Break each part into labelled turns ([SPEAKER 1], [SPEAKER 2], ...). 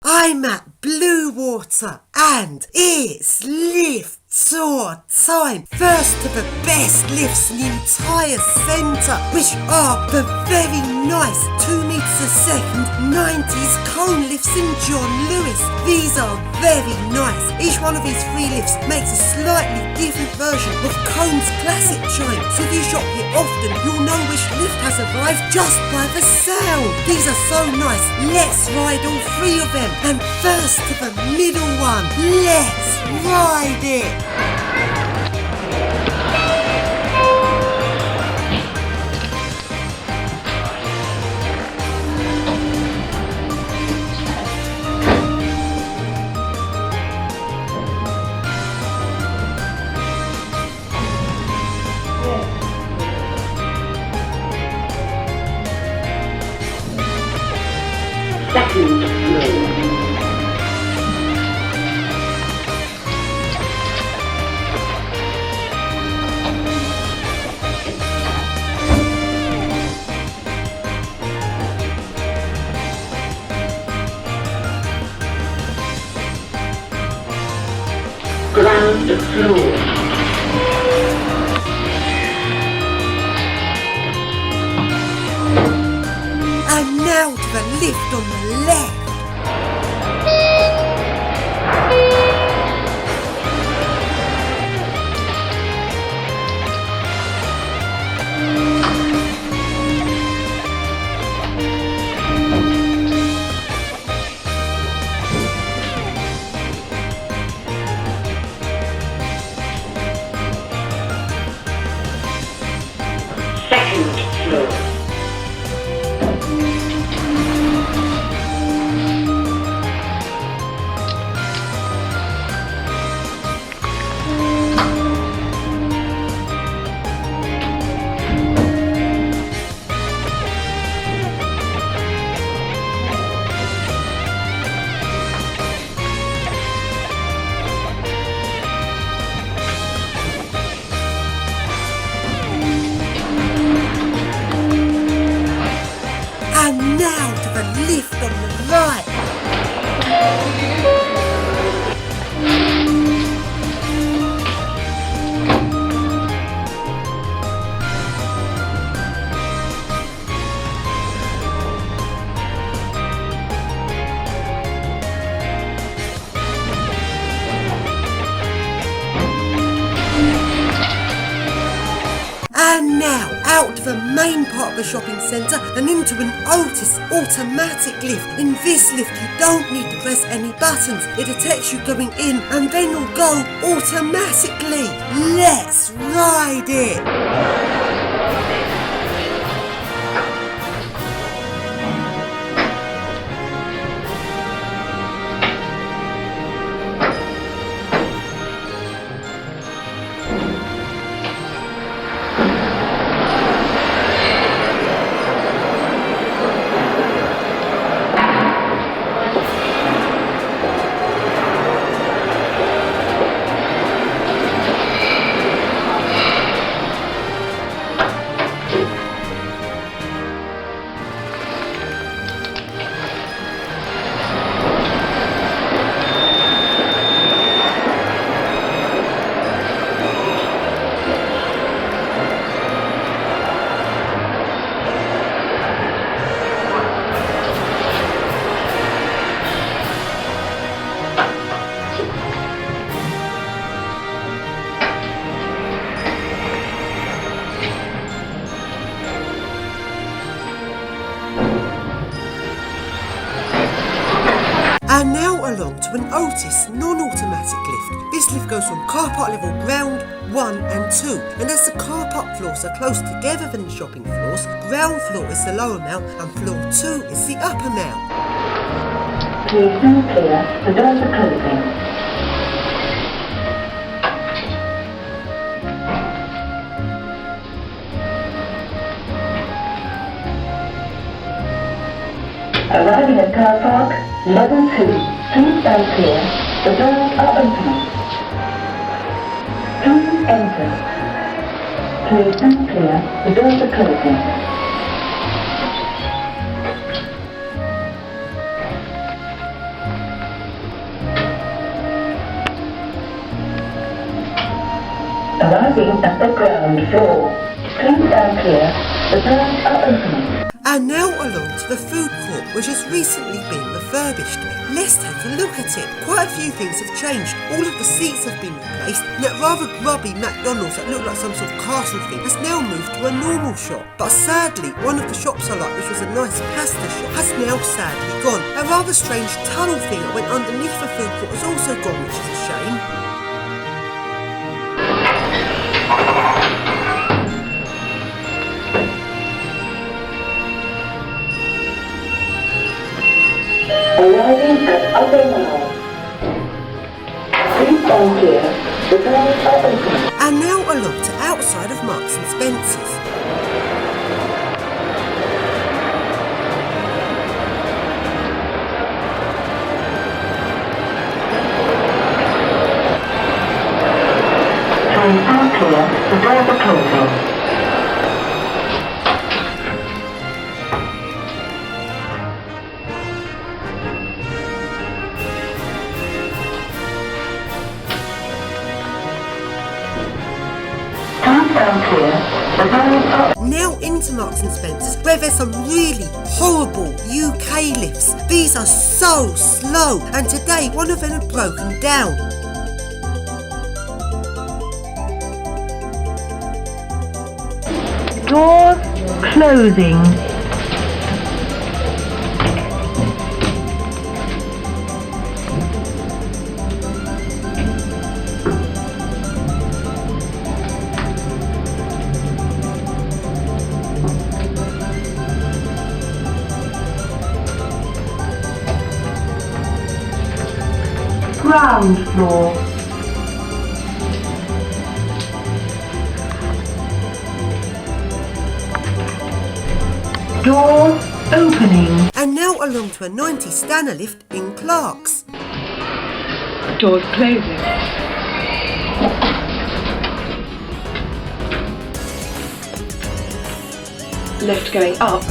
[SPEAKER 1] I'm at Bluewater and it's lift tour time. First of the best lifts in the entire centre, which are the very nice 2 metres a second 90s cone lifts in John Lewis. These are very nice. Each one of these 3 lifts makes a slightly different version of Cone's classic chime. So if you shop here often, you'll know which lift has arrived just by the sound. These are so nice. Let's ride all 3 of them. And first to the middle one. Let's ride it.
[SPEAKER 2] Second floor. Ground floor.
[SPEAKER 1] And now to the lift on the left.
[SPEAKER 2] Second floor.
[SPEAKER 1] And now to the lift on the right. And now out to the main part of the shopping centre and into an Otis automatic lift. In this lift you don't need to press any buttons. It detects you going in and then you'll go automatically. Let's ride it! And now along to an Otis non-automatic lift. This lift goes from car park level ground 1 and 2. And as the car park floors are close together than the shopping floors, ground floor is the lower mount and floor 2 is the upper mount.
[SPEAKER 2] Please stand clear, the doors are closing. Arriving at car park, level 2, please stand clear, the doors are open. Please enter. Please stand clear, the doors are closing. Arriving at the ground floor. Please stand clear. The doors are opening.
[SPEAKER 1] And now along to the food court, which has recently been refurbished. Let's take a look at it. Quite a few things have changed. All of the seats have been replaced, and that rather grubby McDonald's that looked like some sort of castle thing has now moved to a normal shop. But sadly, one of the shops I liked, which was a nice pasta shop, has now sadly gone. A rather strange tunnel thing that went underneath the food court has also gone, which is a shame.
[SPEAKER 2] Arriving at Upper Mile. Please stand clear. The doors are open.
[SPEAKER 1] And now along to outside of Marks and Spencer's.
[SPEAKER 2] Please stand clear. The doors are closing.
[SPEAKER 1] Now into Marks and Spencer's, where there's some really horrible UK lifts. These are so slow, and today one of them had broken down.
[SPEAKER 2] Doors closing. Ground floor. Doors opening.
[SPEAKER 1] And now along to a 90 Stanner lift in Clark's.
[SPEAKER 2] Doors closing. Lift going up.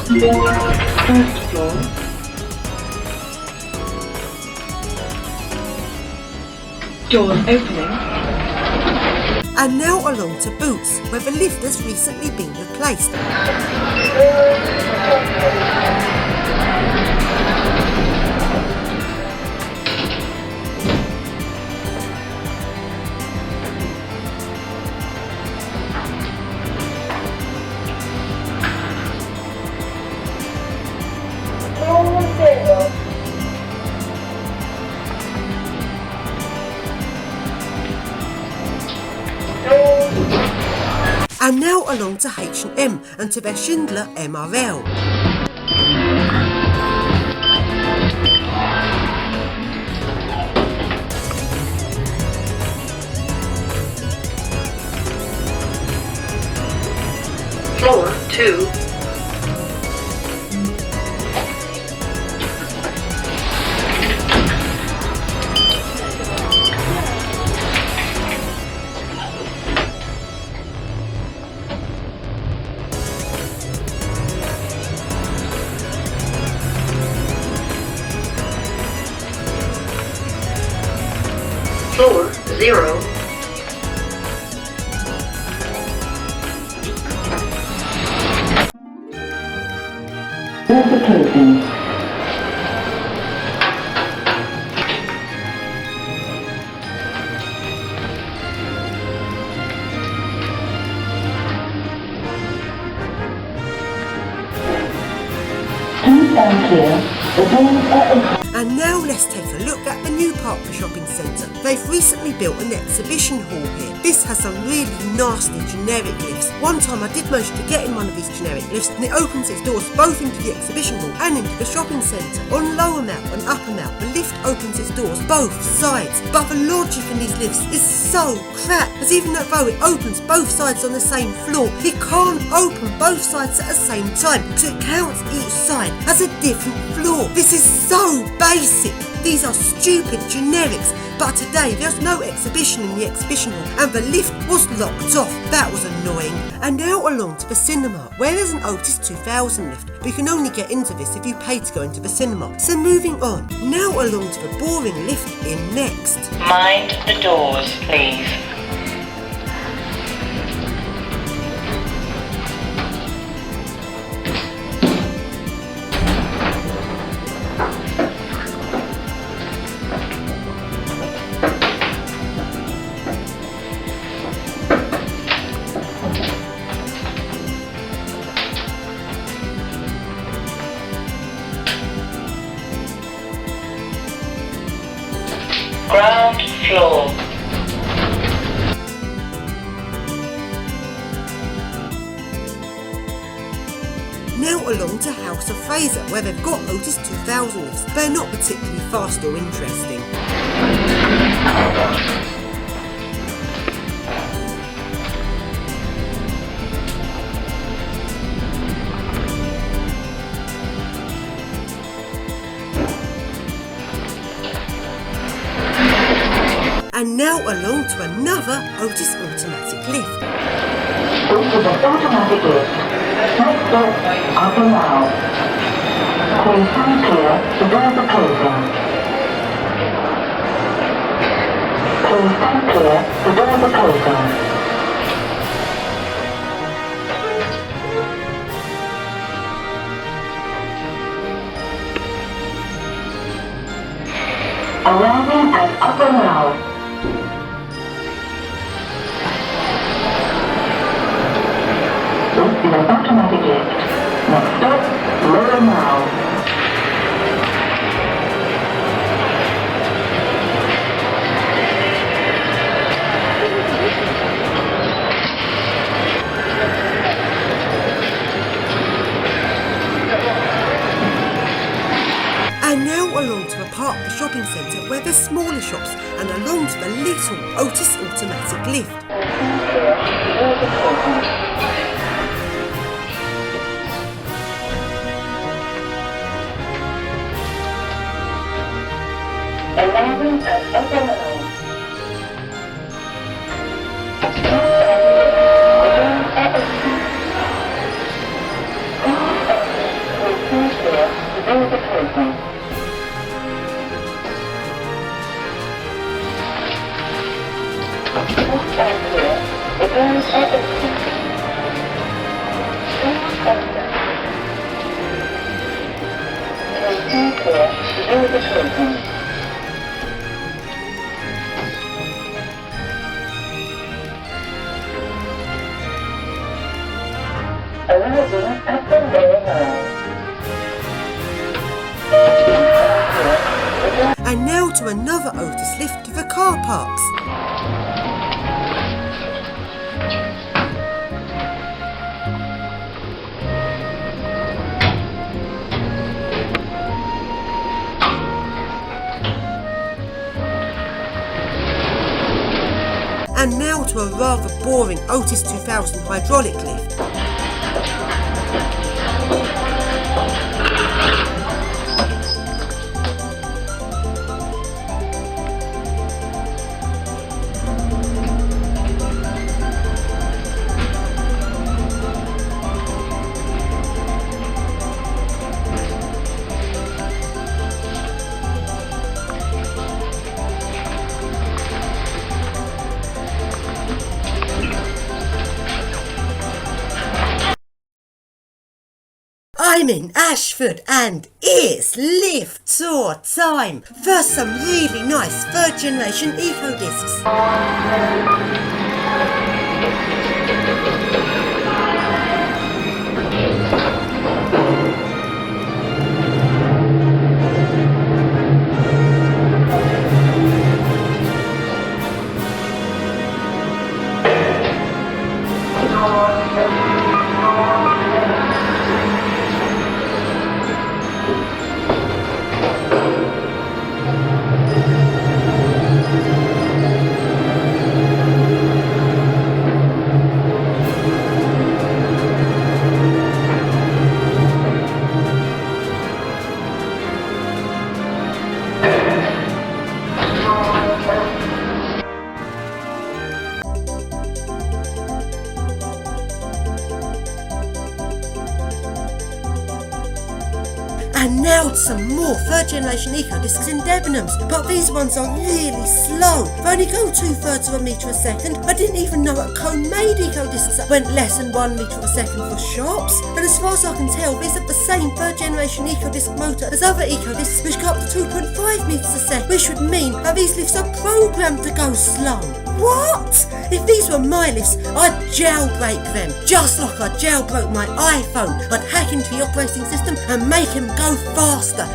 [SPEAKER 2] First floor. Doors opening.
[SPEAKER 1] And now along to Boots, where the lift has recently been replaced. And now along to H&M and to their Schindler MRL.
[SPEAKER 2] Floor 2. Floor 0. Closing. Please stand clear. The doors are open.
[SPEAKER 1] And now let's take a look at the new Parkville Shopping Centre. They've recently built an exhibition hall here. This has some really nasty generic lifts. One time I did manage to get in one of these generic lifts, and it opens its doors both into the exhibition hall and into the shopping centre. On Lower Mount and Upper Mount, the lift opens its doors both sides. But the logic in these lifts is so crap, as even though it opens both sides on the same floor, it can't open both sides at the same time, because it counts each side as a different floor. This is so basic. These are stupid generics But today there's no exhibition in the exhibition hall and the lift was locked off. That was annoying. And now along to the cinema, where there's an Otis 2000 lift, but you can only get into this if you pay to go into the cinema. So moving on, now along to the boring lift in next.
[SPEAKER 3] Mind the doors, please. Ground floor.
[SPEAKER 1] Now along to House of Fraser, where they've got Otis 2000 lifts, but they're not particularly fast or interesting. And now along to another Otis automatic lift.
[SPEAKER 2] This is an automatic lift. Next stop, up and out. Please stand clear, the doors are closing. Please stand clear, the doors are closing. Arriving at Upper Mall. This is an automatic lift. Next stop, Lower Mall.
[SPEAKER 1] And now along to a part of the shopping centre where there's smaller shops, and along to the little Otis automatic lift.
[SPEAKER 2] Arriving at Upper Mall. Arriving at the Lower Mall.
[SPEAKER 1] And now to another Otis lift to the car parks. And now to a rather boring Otis 2000 hydraulic lift. I'm in Ashford and it's lift tour time. First, some really nice third generation eco discs. And now to some more third generation eco discs in Debenhams, but these ones are really slow. They only go 2/3 of a metre a second. I didn't even know a cone made eco discs that went less than 1 metre a second for shops. And as far as I can tell, these have the same third generation eco disc motor as other eco discs, which go up to 2.5 metres a second, which would mean that these lifts are programmed to go slow. What? If these were my lifts, I'd jailbreak them. Just like I jailbroke my iPhone. I'd hack into the operating system and make him go faster.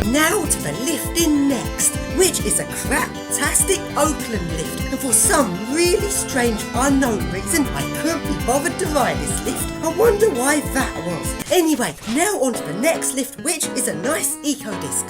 [SPEAKER 1] Now to the lift in next, which is a craptastic Oakland lift, and for some really strange unknown reason I couldn't be bothered to ride this lift. I wonder why that was. Anyway, now on to the next lift, which is a nice eco disc.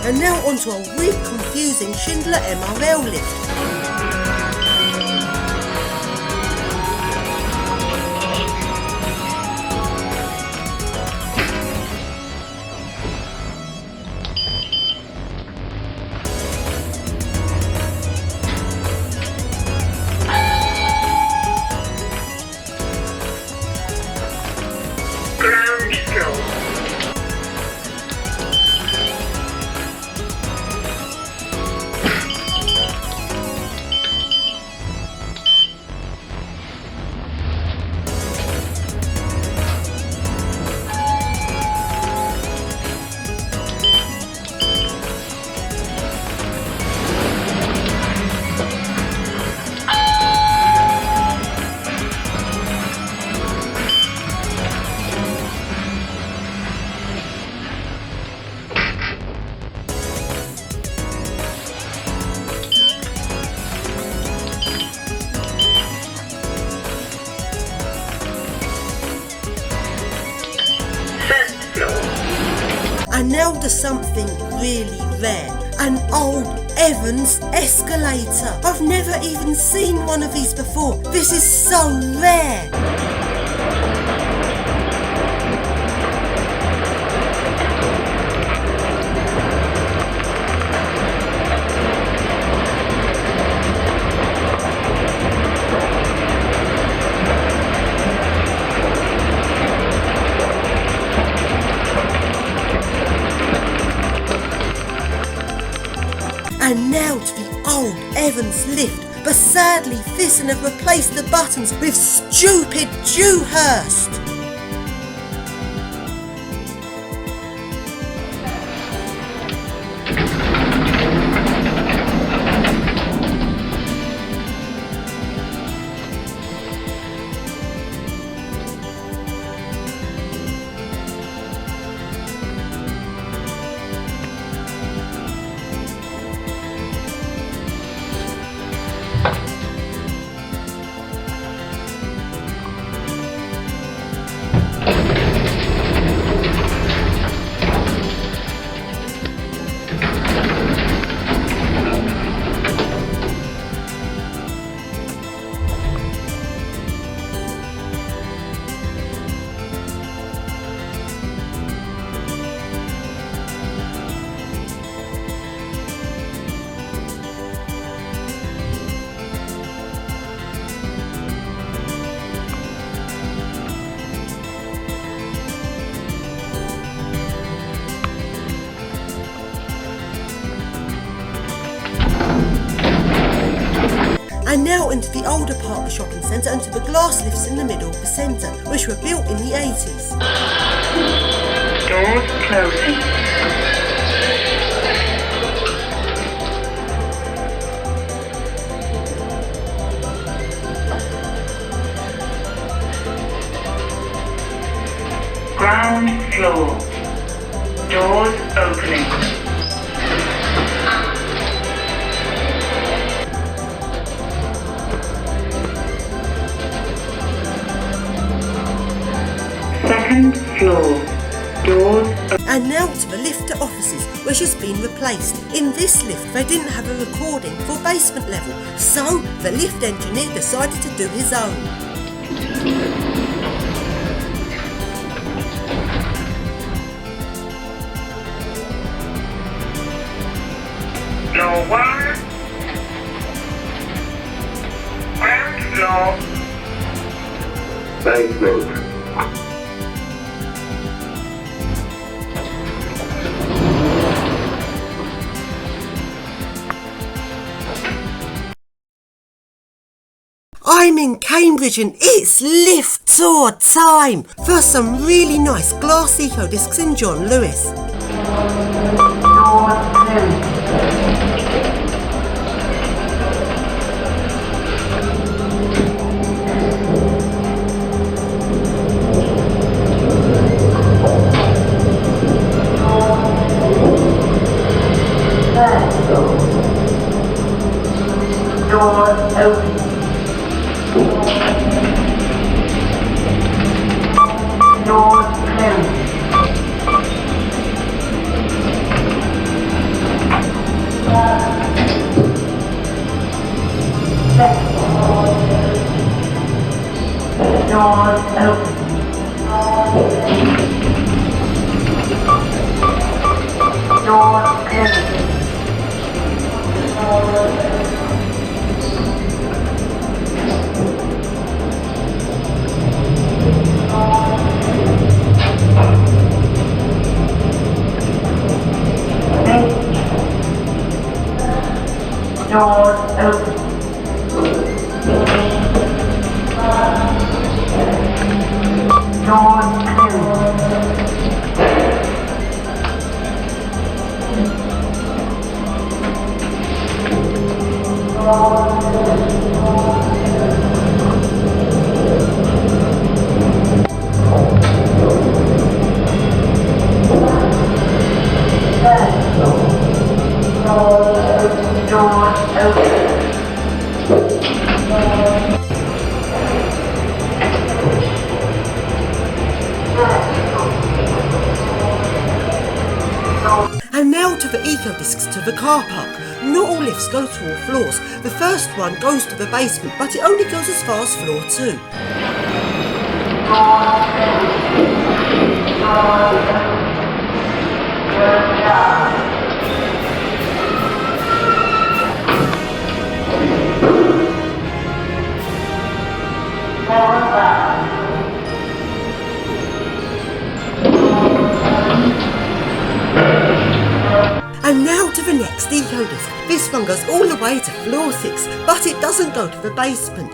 [SPEAKER 1] And now onto a really confusing Schindler MRL lift.
[SPEAKER 3] Ground floor.
[SPEAKER 1] And now to something really rare. An old Evans escalator. I've never even seen one of these before. This is so rare. And now to the old Evans lift, but sadly Thyssen have replaced the buttons with stupid Dewhurst. And now into the older part of the shopping centre and to the glass lifts in the middle of the centre, which were built in the 80s.
[SPEAKER 3] Doors closing. Ground floor. Doors opening. Second floor. Doors open.
[SPEAKER 1] And now to the lift to offices, which has been replaced. In this lift, they didn't have a recording for basement level, so the lift engineer decided to do his own.
[SPEAKER 3] Floor 1. Ground floor.
[SPEAKER 4] Basement.
[SPEAKER 1] I'm in Cambridge and it's lift tour time for some really nice glass eco discs in John Lewis.
[SPEAKER 2] Doors open. Doors closed. Doors open. Doors closed. Doors open. Doors
[SPEAKER 1] And now to the eco discs to the car park. Not all lifts go to all floors. The first one goes to the basement, but it only goes as far as floor 2. And now to the next eco disc. This one goes all the way to floor 6, but it doesn't go to the basement.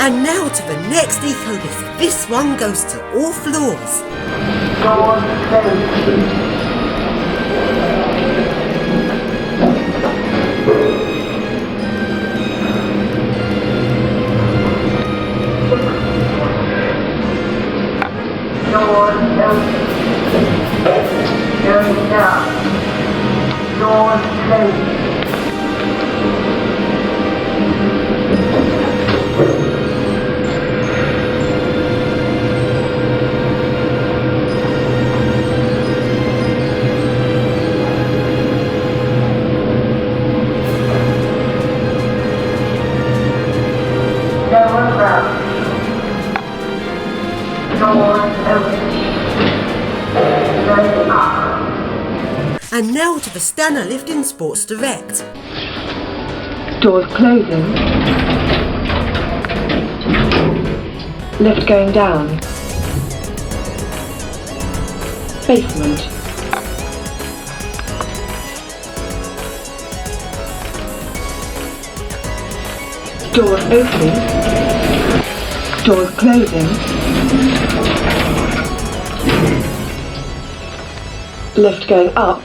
[SPEAKER 1] And now to the next eco disc. This one goes to all floors.
[SPEAKER 2] Doors open. Going down. Doors closing. Lower ground. Doors open. Going up.
[SPEAKER 1] And now to the Stana lift in Sports Direct.
[SPEAKER 4] Doors closing. Lift going down. Basement. Doors opening. Doors closing. Lift going up.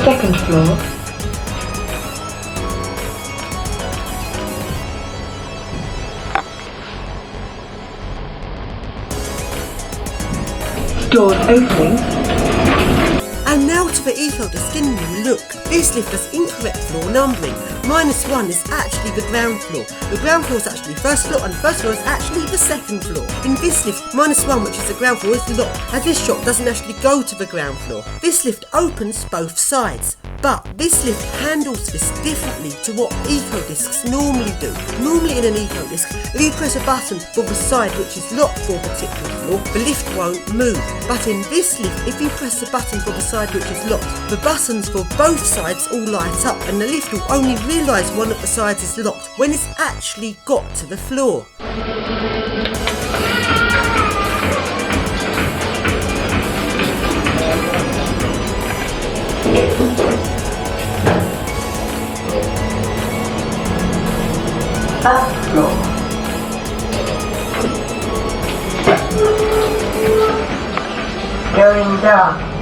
[SPEAKER 4] Second floor. Doors opening.
[SPEAKER 1] And now to the Eco Disc in new look. This lift has incorrect floor numbering. -1 is actually the ground floor. The ground floor is actually first floor and the first floor is actually the second floor. In this lift, -1, which is the ground floor, is locked, as this shop doesn't actually go to the ground floor. This lift opens both sides. But this lift handles this differently to what Eco Discs normally do. Normally in an Eco Disc, if you press a button for the side which is locked for a particular floor, the lift won't move. But in this lift, if you press the button for the side which is locked, the buttons for both sides all light up and the lift will only realise one of the sides is locked when it's actually got to the floor.
[SPEAKER 2] First floor. Going down.